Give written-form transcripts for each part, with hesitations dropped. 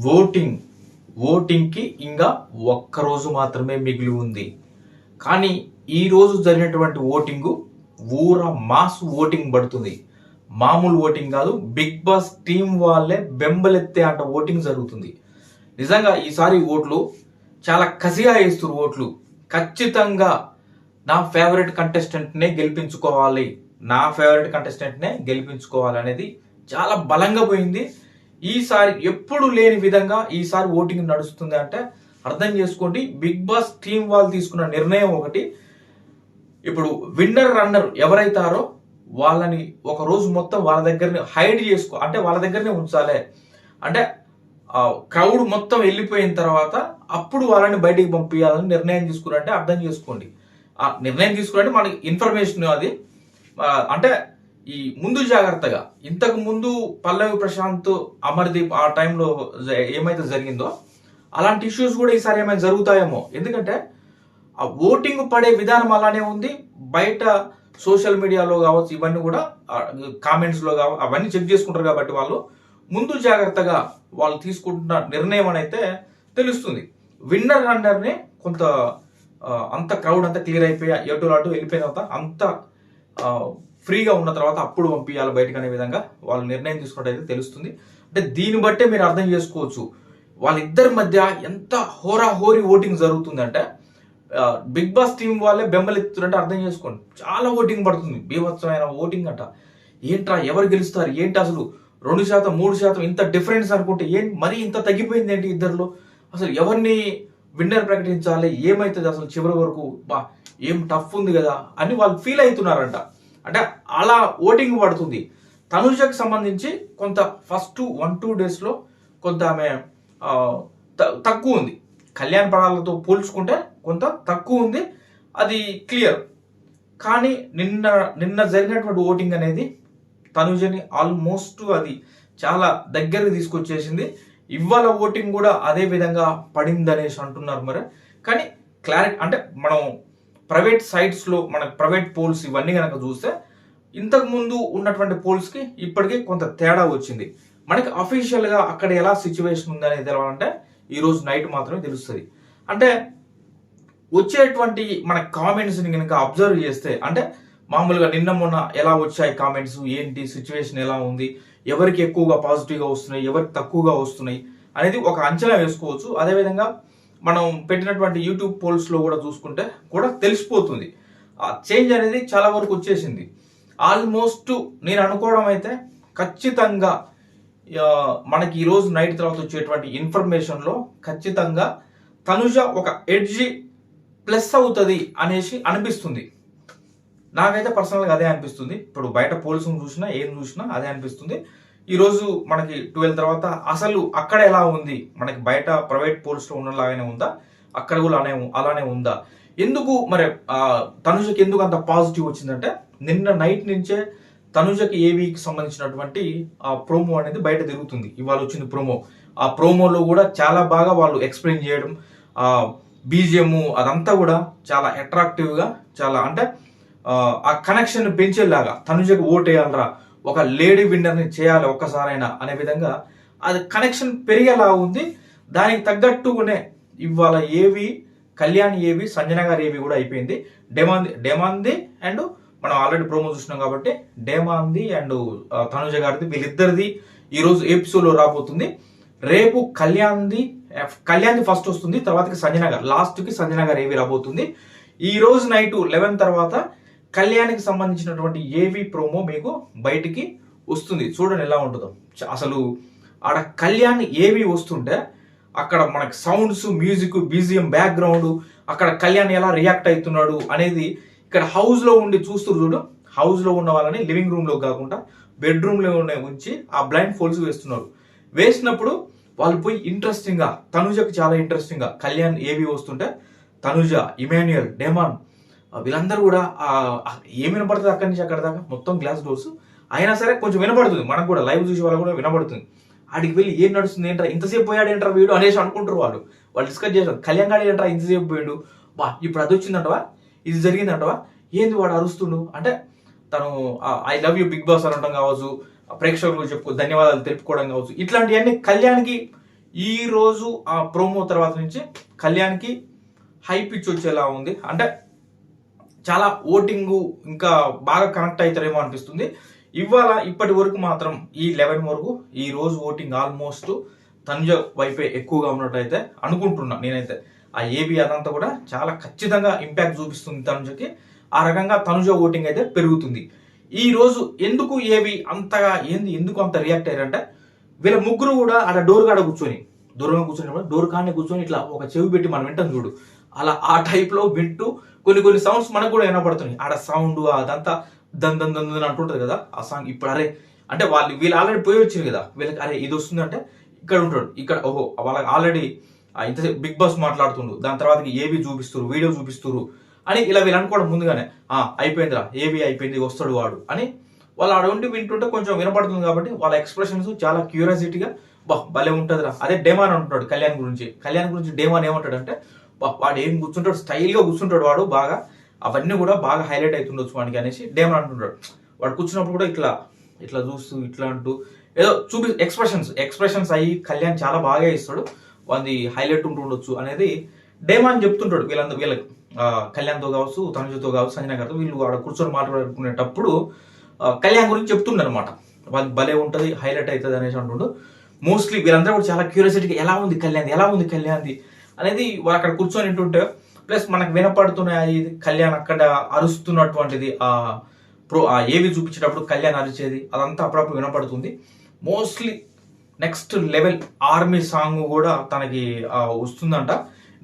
Voting ఓటింగ్కి ఇంకా ఒక్కరోజు మాత్రమే మిగిలి ఉంది. కానీ ఈరోజు జరిగినటువంటి ఓటింగు ఊర మాస్ ఓటింగ్ పడుతుంది. మామూలు ఓటింగ్ కాదు, బిగ్ బాస్ టీం వాళ్ళే బెంబలెత్తే అంట ఓటింగ్ జరుగుతుంది. నిజంగా ఈసారి ఓట్లు చాలా కసిగా వేస్తున్నారు. ఓట్లు ఖచ్చితంగా నా ఫేవరెట్ కంటెస్టెంట్నే గెలిపించుకోవాలి, అనేది చాలా బలంగా పోయింది. ఈసారి ఎప్పుడు లేని విధంగా ఈసారి ఓటింగ్ నడుస్తుంది అంటే అర్థం చేసుకోండి. బిగ్ బాస్ టీం వాళ్ళు తీసుకున్న నిర్ణయం ఒకటి. ఇప్పుడు విన్నర్ రన్నర్ ఎవరైతారో వాళ్ళని ఒక రోజు మొత్తం వాళ్ళ దగ్గరనే హైడ్ అంటే వాళ్ళ దగ్గరనే ఉంచాలి. అంటే క్రౌడ్ మొత్తం వెళ్ళిపోయిన తర్వాత అప్పుడు వాళ్ళని బయటికి పంపించాలని నిర్ణయం తీసుకున్నారంటే అర్థం చేసుకోండి. ఆ నిర్ణయం తీసుకున్నట్టు మనకి ఇన్ఫర్మేషన్ అది అంటే ఈ ముందు జాగ్రత్తగా ఇంతకు ముందు పల్లవి ప్రశాంత్ అమర్దీప్ ఆ టైంలో ఏమైతే జరిగిందో అలాంటి ఇష్యూస్ కూడా ఈసారి ఏమైనా జరుగుతాయేమో. ఎందుకంటే ఆ ఓటింగ్ పడే విధానం అలానే ఉంది. బయట సోషల్ మీడియాలో కావచ్చు, ఇవన్నీ కూడా కామెంట్స్లో కావచ్చు, అవన్నీ చెక్ చేసుకుంటారు. కాబట్టి వాళ్ళు ముందు జాగ్రత్తగా వాళ్ళు తీసుకుంటున్న నిర్ణయం అని అయితే తెలుస్తుంది. విన్నర్ రన్నర్ని కొంత అంత క్రౌడ్ అంతా క్లియర్ అయిపోయి ఎటు అటు వెళ్ళిపోయిన తర్వాత అంత ఫ్రీగా ఉన్న తర్వాత అప్పుడు పంపించాలి బయటకు అనే విధంగా వాళ్ళు నిర్ణయం తీసుకున్నట్టయితే తెలుస్తుంది. అంటే దీన్ని బట్టే మీరు అర్థం చేసుకోవచ్చు వాళ్ళిద్దరి మధ్య ఎంత హోరాహోరీ ఓటింగ్ జరుగుతుందంటే బిగ్ బాస్ టీం వాళ్ళే బెంబలెత్తుతుంటే అర్థం చేసుకోండి. చాలా ఓటింగ్ పడుతుంది, బీభత్సమైన ఓటింగ్ అంట. ఏంట్రా ఎవరు గెలుస్తారు ఏంటి, అసలు 2%, 3% ఇంత డిఫరెన్స్ అనుకుంటే మరీ ఇంత తగ్గిపోయింది ఏంటి ఇద్దరిలో, అసలు ఎవరిని విన్నర్ ప్రకటించాలి, ఏమైతుంది అసలు చివరి వరకు, ఏం టఫ్ ఉంది కదా అని వాళ్ళు ఫీల్ అవుతున్నారంట. అంటే అలా ఓటింగ్ పడుతుంది. తనుజకు సంబంధించి కొంత ఫస్ట్ 1-2 డేస్లో కొంత ఆమె తక్కువ ఉంది. కళ్యాణ్ పడాలతో పోల్చుకుంటే కొంత తక్కువ ఉంది, అది క్లియర్. కానీ నిన్న జరిగినటువంటి ఓటింగ్ అనేది తనుజని ఆల్మోస్ట్ అది చాలా దగ్గరికి తీసుకొచ్చేసింది. ఇవాళ ఓటింగ్ కూడా అదే విధంగా పడింది అనేసి అంటున్నారు. మరి కానీ క్లారిటీ అంటే మనం ప్రైవేట్ సైట్స్లో మన ప్రైవేట్ పోల్స్ ఇవన్నీ కనుక చూస్తే ఇంతకు ముందు ఉన్నటువంటి పోల్స్కి ఇప్పటికీ కొంత తేడా వచ్చింది. మనకి అఫీషియల్గా అక్కడ ఎలా సిచ్యువేషన్ ఉందనేది తెలవాలంటే ఈరోజు నైట్ మాత్రమే తెలుస్తుంది. అంటే వచ్చేటువంటి మన కామెంట్స్ని కనుక అబ్జర్వ్ చేస్తే అంటే మామూలుగా నిన్న మొన్న ఎలా వచ్చాయి కామెంట్స్, ఏంటి సిచ్యువేషన్ ఎలా ఉంది, ఎవరికి ఎక్కువగా పాజిటివ్గా వస్తున్నాయి, ఎవరికి తక్కువగా వస్తున్నాయి అనేది ఒక అంచనా వేసుకోవచ్చు. అదేవిధంగా మనం పెట్టినటువంటి యూట్యూబ్ పోల్స్లో కూడా చూసుకుంటే కూడా తెలిసిపోతుంది. ఆ చేంజ్ అనేది చాలా వరకు వచ్చేసింది. ఆల్మోస్ట్ నేను అనుకోవడం అయితే ఖచ్చితంగా మనకి ఈరోజు నైట్ తర్వాత వచ్చేటువంటి ఇన్ఫర్మేషన్లో ఖచ్చితంగా తనుజ ఒక ఎడ్జి ప్లస్ అవుతుంది అనేసి అనిపిస్తుంది. నాకైతే పర్సనల్గా అదే అనిపిస్తుంది. ఇప్పుడు బయట పోల్స్ చూసినా ఏం చూసినా అదే అనిపిస్తుంది. ఈరోజు మనకి 12 తర్వాత అసలు అక్కడ ఎలా ఉంది, మనకి బయట ప్రైవేట్ పోల్స్లో ఉన్నలాగానే ఉందా, అక్కడ కూడా అలానే ఉందా, ఎందుకు మరి తనుజకి ఎందుకు అంత పాజిటివ్ వచ్చిందంటే నిన్న నైట్ నుంచే తనుజకి ఏవీకి సంబంధించినటువంటి ఆ ప్రోమో అనేది బయట తిరుగుతుంది. ఇవాళ వచ్చింది ప్రోమో. ఆ ప్రోమోలో కూడా చాలా బాగా వాళ్ళు ఎక్స్ప్లెయిన్ చేయడం, ఆ బీజిఎం అదంతా కూడా చాలా అట్రాక్టివ్గా, చాలా అంటే ఆ కనెక్షన్ పెంచేలాగా తనుజకి ఓటేయాలరా, ఒక లేడీ విన్నర్ని చేయాలి ఒక్కసారైనా అనే విధంగా అది కనెక్షన్ పెరిగేలా ఉంది. దానికి తగ్గట్టుగానే ఇవాళ కళ్యాణ్ సంజన గారి కూడా అయిపోయింది. డెమాంది అండ్ మనం ఆల్రెడీ ప్రోమో చూసినాం కాబట్టి డేమాంది అండ్ తనుజ గారిది వీళ్ళిద్దరిది ఈరోజు ఎపిసోడ్లో రాబోతుంది. రేపు కళ్యాణ్ది ఫస్ట్ వస్తుంది, తర్వాతకి సంజన గారు, లాస్ట్కి సంజన గారు రాబోతుంది. ఈ రోజు నైట్ 11 తర్వాత కళ్యాణ్కి సంబంధించినటువంటి ప్రోమో మీకు బయటికి వస్తుంది. చూడండి ఎలా ఉంటుందో. అసలు ఆడ కళ్యాణ్ వస్తుంటే అక్కడ మనకి సౌండ్స్, మ్యూజిక్, బీజిఎం, బ్యాక్గ్రౌండ్, అక్కడ కళ్యాణ్ ఎలా రియాక్ట్ అవుతున్నాడు అనేది ఇక్కడ హౌస్లో ఉండి చూస్తున్నారు. చూడు, హౌస్లో ఉన్న వాళ్ళని లివింగ్ రూమ్లో కాకుండా బెడ్రూమ్లో ఉంచి ఆ బ్లైండ్ ఫోల్స్ వేసినప్పుడు వాళ్ళు పోయి ఇంట్రెస్టింగ్గా తనుజకు చాలా ఇంట్రెస్టింగ్గా కళ్యాణ్ వస్తుంటే తనుజ, ఇమాన్యుయల్, డేమాన్ వీళ్ళందరూ కూడా ఏం వినపడుతుంది అక్కడి నుంచి అక్కడ దాకా మొత్తం గ్లాస్ డోర్స్ అయినా సరే కొంచెం వినపడుతుంది. మనకు కూడా లైవ్ చూసే వాళ్ళు కూడా వినపడుతుంది. ఆడికి వెళ్ళి ఏం నడుస్తుంది ఏంట్రా, ఇంతసేపు పోయాడు ఏంట్రా వీడు అనేసి అనుకుంటారు. వాళ్ళు డిస్కస్ చేశారు. కళ్యాణ్ గాడి ఏంట్రా ఇంతసేపు పోయాడు, ఇప్పుడు అది వచ్చిందంటవా, ఇది జరిగిందంటవా, ఏంది వాడు అరుస్తుండు అంటే తను I love you big boss అనడం కావచ్చు, ప్రేక్షకులు ధన్యవాదాలు తెలుపుకోవడం కావచ్చు, ఇట్లాంటివన్నీ కళ్యాణ్కి ఈ రోజు ఆ ప్రోమో తర్వాత నుంచి కళ్యాణ్కి హై పిచ్ వచ్చేలా ఉంది. అంటే చాలా ఓటింగ్ ఇంకా బాగా కనెక్ట్ అవుతారేమో అనిపిస్తుంది. ఇప్పటి వరకు మాత్రం ఈ 11 వరకు ఈ రోజు ఓటింగ్ ఆల్మోస్ట్ తనుజ వైపే ఎక్కువగా ఉన్నట్టయితే అనుకుంటున్నా నేనైతే. ఆ ఏబి అదంతా కూడా చాలా ఖచ్చితంగా ఇంపాక్ట్ చూపిస్తుంది తనుజకి. ఆ రకంగా తనుజ ఓటింగ్ అయితే పెరుగుతుంది. ఈ రోజు ఎందుకు ఏబి అంతగా ఎందుకు అంత రియాక్ట్ అయ్యారంటే, వీళ్ళ ముగ్గురు కూడా ఆడ డోర్ కాడ కూర్చొని దూరంగా కూర్చొని డోర్ కాడనే కూర్చొని ఇట్లా ఒక చెవి పెట్టి మనం వింటాం చూడు, అలా ఆ టైప్ లో వింటూ కొన్ని సౌండ్స్ మనకు కూడా వినపడుతున్నాయి. ఆడ సౌండ్ అదంతా దన్ దన్ దన్ అంటుంటది కదా ఆ సాంగ్. ఇప్పుడు అరే అంటే వీళ్ళు ఆల్రెడీ పోయి వచ్చారు కదా, వీళ్ళకి అరే ఇది వస్తుంది అంటే ఇక్కడ ఉంటాడు, ఇక్కడ ఓహో వాళ్ళకి ఆల్రెడీ ఇంత బిగ్ బాస్ మాట్లాడుతుండు, దాని తర్వాత ఏబీ చూపిస్తారు, వీడియో చూపిస్తారు అని ఇలా వీళ్ళు అనుకోవడం ముందుగానే అయిపోయిందిరా ఏబీ అయిపోయింది వస్తాడు వాడు అని వాళ్ళు ఆడ ఉండి వింటుంటే కొంచెం వినపడుతుంది. కాబట్టి వాళ్ళ ఎక్స్ప్రెషన్స్ చాలా క్యూరియాసిటీగా భలే ఉంటుందిరా. అదే డేమాన్ అంటున్నాడు కళ్యాణ్ గురించి డేమాన్ ఏమంటాడంటే వాడు ఏం కూర్చుంటాడు, స్టైల్గా కూర్చుంటాడు వాడు బాగా, అవన్నీ కూడా బాగా హైలైట్ అవుతుండొచ్చు వాడికి అనేసి డేమాన్ అంటుంటాడు. వాడు కూర్చున్నప్పుడు కూడా ఇట్లా చూస్తూ ఇట్లా అంటూ ఏదో ఎక్స్ప్రెషన్స్ అయ్యి కళ్యాణ్ చాలా బాగా ఇస్తాడు, వాడి హైలైట్ ఉంటుండొచ్చు అనేది డేమాన్ చెప్తుంటాడు వీళ్ళకి కళ్యాణ్తో కావచ్చు, తనుజతో కావచ్చు, సంజన గారితో వీళ్ళు ఆడ కూర్చొని మాట్లాడుకునేటప్పుడు కళ్యాణ్ గురించి చెప్తుండే అనమాట. వాళ్ళకి భలే ఉంటుంది, హైలైట్ అవుతుంది అనేసి అంటుండు. మోస్ట్లీ వీళ్ళందరూ కూడా చాలా క్యూరియాసిటీగా ఎలా ఉంది కళ్యాణ్ది అనేది వాళ్ళు అక్కడ కూర్చొని వింటుంటే, ప్లస్ మనకు వినపడుతున్నాయి కళ్యాణ్ అక్కడ అరుస్తున్నటువంటిది ఆ ఏవి చూపించేటప్పుడు కళ్యాణ్ అరిచేది అదంతా అప్పుడప్పుడు వినపడుతుంది. Mostly next level army song కూడా తనకి వస్తుందంట.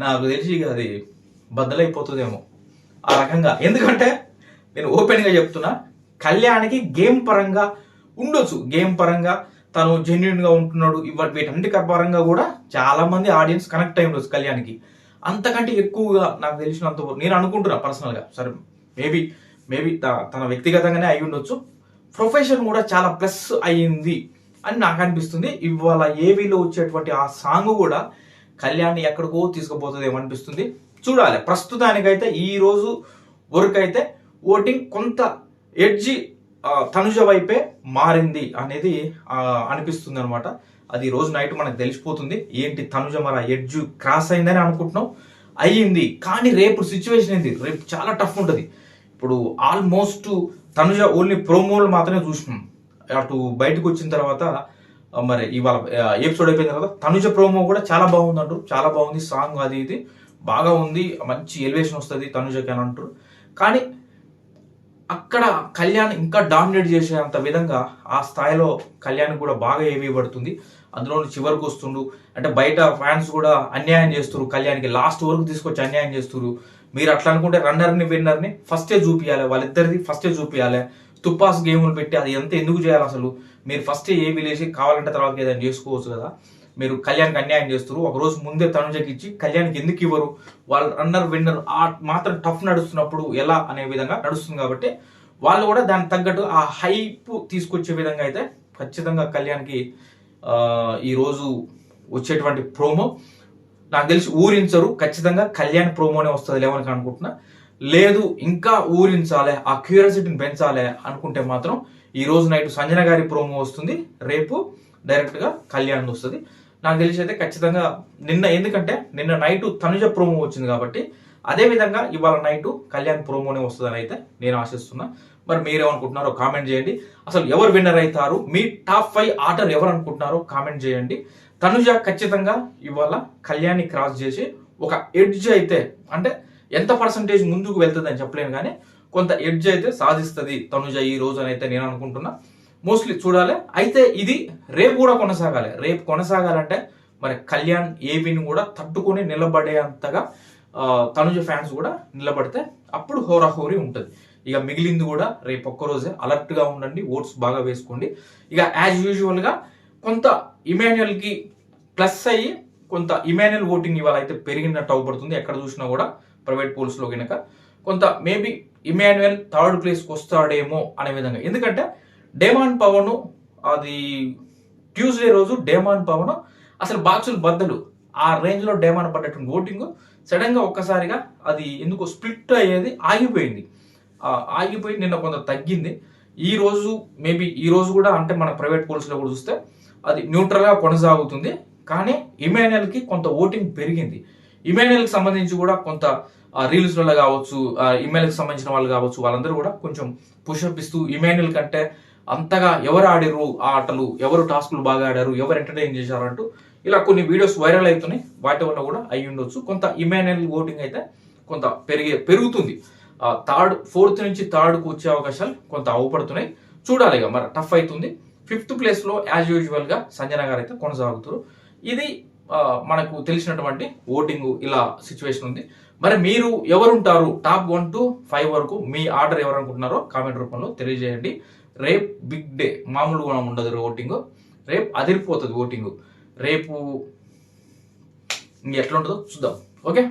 నాకు తెలిసి అది బద్దలైపోతుందేమో ఆ రకంగా. ఎందుకంటే నేను ఓపెన్గా చెప్తున్నా, కళ్యాణ్కి గేమ్ పరంగా ఉండొచ్చు, గేమ్ పరంగా తను జెన్యున్గా ఉంటున్నాడు, వీటన్నిటి పరంగా కూడా చాలా మంది ఆడియన్స్ కనెక్ట్ అయి ఉండొచ్చు కళ్యాణ్కి. అంతకంటే ఎక్కువగా నాకు తెలిసినంత నేను అనుకుంటున్నా పర్సనల్గా, సరే మేబీ తన వ్యక్తిగతంగానే అయి ఉండొచ్చు, ప్రొఫెషన్ కూడా చాలా ప్లస్ అయ్యింది అని నాకు అనిపిస్తుంది. ఇవాళ ఏవీలో వచ్చేటువంటి ఆ సాంగ్ కూడా కళ్యాణ్ని ఎక్కడికో తీసుకుపోతుంది ఏమనిపిస్తుంది, చూడాలి. ప్రస్తుతానికైతే ఈ రోజు వరకు అయితే ఓటింగ్ కొంత ఎడ్జి తనుజ వైపే మారింది అనేది అనిపిస్తుంది అనమాట. అది రోజు నైట్ మనకు తెలిసిపోతుంది ఏంటి తనుజ మరి ఎడ్జ్ క్రాస్ అయిందని అనుకుంటున్నాం, అయ్యింది. కానీ రేపు సిచ్యువేషన్ ఏంది, రేపు చాలా టఫ్ ఉంటుంది. ఇప్పుడు ఆల్మోస్ట్ తనుజ ఓన్లీ ప్రోమోలు మాత్రమే చూసినాం. అటు బయటకు వచ్చిన తర్వాత మరి ఇవాళ ఎపిసోడ్ అయిపోయిన తర్వాత తనుజ ప్రోమో కూడా చాలా బాగుంది అంటారు, చాలా బాగుంది సాంగ్, అది ఇది బాగా ఉంది, మంచి ఎలివేషన్ వస్తుంది తనుజకి అని అంటారు. కానీ అక్కడ కళ్యాణ్ ఇంకా డామినేట్ చేసేంత విధంగా ఆ స్థాయిలో కళ్యాణ్ కూడా బాగా ఏవి పడుతుంది. అందులో చివరికి వస్తుండు అంటే బయట ఫ్యాన్స్ కూడా అన్యాయం చేస్తారు కళ్యాణ్కి, లాస్ట్ వరకు తీసుకొచ్చి అన్యాయం చేస్తారు. మీరు అట్లా అనుకుంటే రన్నర్ని విన్నర్ని ఫస్టే చూపించాలి, వాళ్ళిద్దరిది ఫస్టే చూపించాలి. తుప్పాస్ గేములు పెట్టి అది ఎంత ఎందుకు చేయాలి అసలు, మీరు ఫస్టే ఏ విలేసి కావాలంటే తర్వాత ఏదైనా చేసుకోవచ్చు కదా. మీరు కళ్యాణ్కి అన్యాయం చేస్తారు, ఒకరోజు ముందే తనుజకి ఇచ్చి కళ్యాణ్కి ఎందుకు ఇవ్వరు, వాళ్ళు రన్నర్ విన్నర్ మాత్రం టఫ్ నడుస్తున్నప్పుడు ఎలా అనే విధంగా నడుస్తుంది. కాబట్టి వాళ్ళు కూడా దానికి తగ్గట్టు ఆ హైప్ తీసుకొచ్చే విధంగా అయితే ఖచ్చితంగా కళ్యాణ్కి ఈరోజు వచ్చేటువంటి ప్రోమో నాకు తెలిసి ఊరించరు, ఖచ్చితంగా కళ్యాణ్ ప్రోమోనే వస్తుంది లేవని అనుకుంటున్నా. లేదు ఇంకా ఊరించాలి, ఆ క్యూరియాసిటీని పెంచాలి అనుకుంటే మాత్రం ఈ రోజు నైట్ సంజన గారి ప్రోమో వస్తుంది, రేపు డైరెక్ట్గా కళ్యాణ్ వస్తుంది. నాకు తెలిసి అయితే ఖచ్చితంగా ఎందుకంటే నిన్న నైట్ తనుజ ప్రోమో వచ్చింది కాబట్టి అదే విధంగా ఇవాళ నైట్ కళ్యాణ్ ప్రోమోనే వస్తుందని అయితే నేను ఆశిస్తున్నా. మరి మీరేమనుకుంటున్నారో కామెంట్ చేయండి. అసలు ఎవరు విన్నర్ అవుతారు, మీ టాప్ 5 ఆర్డర్ ఎవరు అనుకుంటున్నారో కామెంట్ చేయండి. తనుజ ఖచ్చితంగా ఇవాళ కళ్యాణ్ని క్రాస్ చేసి ఒక ఎడ్జ్ అయితే, అంటే ఎంత పర్సంటేజ్ ముందుకు వెళ్తుంది అని చెప్పలేను కానీ కొంత ఎడ్జ్ అయితే సాధిస్తుంది తనుజ ఈ రోజు అని అయితే నేను అనుకుంటున్నా. మోస్ట్లీ చూడాలి. అయితే ఇది రేపు కూడా కొనసాగాలి. రేపు కొనసాగాలంటే మరి కళ్యాణ్ ఏవిని కూడా తట్టుకొని నిలబడేంతగా తనుజ ఫ్యాన్స్ కూడా నిలబడితే అప్పుడు హోరాహోరీ ఉంటుంది. ఇక మిగిలింది కూడా రేపు ఒక్కరోజే అలర్ట్గా ఉండండి, ఓట్స్ బాగా వేసుకోండి. ఇక యాజ్ యూజువల్గా కొంత ఇమాన్యుయల్కి ప్లస్ అయ్యి కొంత ఇమాన్యుయల్ ఓటింగ్ ఇవాళ అయితే పెరిగినట్టు అవపడుతుంది. ఎక్కడ చూసినా కూడా ప్రైవేట్ పోల్స్లో కనుక కొంత మేబీ ఇమాన్యుయల్ 3rd ప్లేస్కి వస్తాడేమో అనే విధంగా. ఎందుకంటే డేమాన్ పవన్ అది ట్యూస్డే రోజు డేమాన్ పవన్ అసలు బాక్సులు బద్దలు ఆ రేంజ్లో డేమాన్ పడ్డటువంటి ఓటింగ్ సడన్గా ఒక్కసారిగా అది ఎందుకో స్ప్లిట్ అయ్యేది ఆగిపోయి నిన్న కొంత తగ్గింది. ఈ రోజు మేబీ ఈ రోజు కూడా అంటే మన ప్రైవేట్ పోల్స్లో కూడా చూస్తే అది న్యూట్రల్గా కొనసాగుతుంది. కానీ ఇమాన్యుయల్కి కొంత ఓటింగ్ పెరిగింది. ఇమాన్యుయల్కి సంబంధించి కూడా కొంత రీల్స్లలో కావచ్చు, ఇమాన్యుయల్కి సంబంధించిన వాళ్ళు కావచ్చు, వాళ్ళందరూ కూడా కొంచెం పుషప్ ఇస్తూ ఇమాన్యుయల్ కంటే అంతగా ఎవరు ఆడిరు ఆ ఆటలు, ఎవరు టాస్కులు బాగా ఆడారు, ఎవరు ఎంటర్టైన్ చేశారు అంటూ ఇలా కొన్ని వీడియోస్ వైరల్ అవుతున్నాయి. వాటి వల్ల కూడా అయ్యి ఉండొచ్చు. కొంత ఇమాన్యుయల్ ఓటింగ్ అయితే కొంత పెరుగుతుంది. ఫోర్త్ నుంచి థర్డ్కు వచ్చే అవకాశాలు కొంత అవపడుతున్నాయి. చూడాలి ఇక మరి టఫ్ అవుతుంది. 5th ప్లేస్లో యాజ్ యూజువల్ గా సంజన గారు అయితే కొనసాగుతారు. ఇది మనకు తెలిసినటువంటి ఓటింగ్ ఇలా సిచ్యువేషన్ ఉంది. మరి మీరు ఎవరుంటారు టాప్ 1 to 5 వరకు మీ ఆర్డర్ ఎవరు అనుకుంటున్నారో కామెంట్ రూపంలో తెలియజేయండి. రేపు బిగ్ డే, మామూలుగా ఉండదు ఓటింగ్. రేపు అదిరిపోతుంది ఓటింగ్. రేపు ఎట్లా ఉంటుందో చూద్దాం. ఓకే.